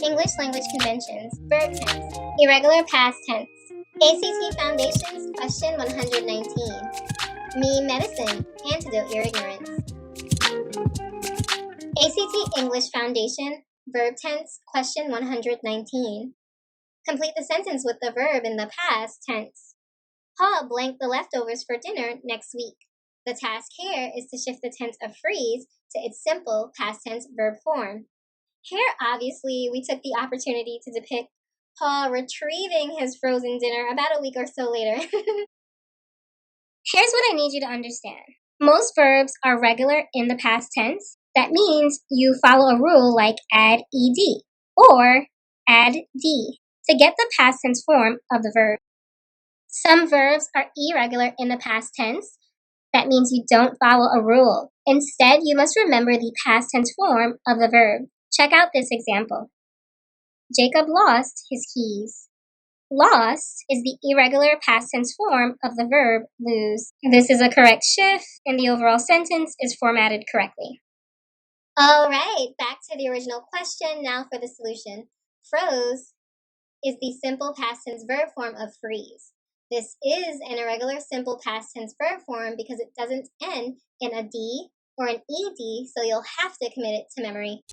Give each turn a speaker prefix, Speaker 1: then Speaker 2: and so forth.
Speaker 1: English language conventions, verb tense, irregular past tense. ACT Foundations, question 119. Me medicine, antidote your ignorance. ACT English Foundation, verb tense, question 119. Complete the sentence with the verb in the past tense. Paul blanked the leftovers for dinner next week. The task here is to shift the tense of freeze to its simple past tense verb form. Here, obviously, we took the opportunity to depict Paul retrieving his frozen dinner about a week or so later. Here's what I need you to understand. Most verbs are regular in the past tense. That means you follow a rule like add ed or add d to get the past tense form of the verb. Some verbs are irregular in the past tense. That means you don't follow a rule. Instead, you must remember the past tense form of the verb. Check out this example. Jacob lost his keys. Lost is the irregular past tense form of the verb lose. This is a correct shift, and the overall sentence is formatted correctly. All right, back to the original question. Now for the solution. Froze is the simple past tense verb form of freeze. This is an irregular simple past tense verb form because it doesn't end in a D or an ED, so you'll have to commit it to memory.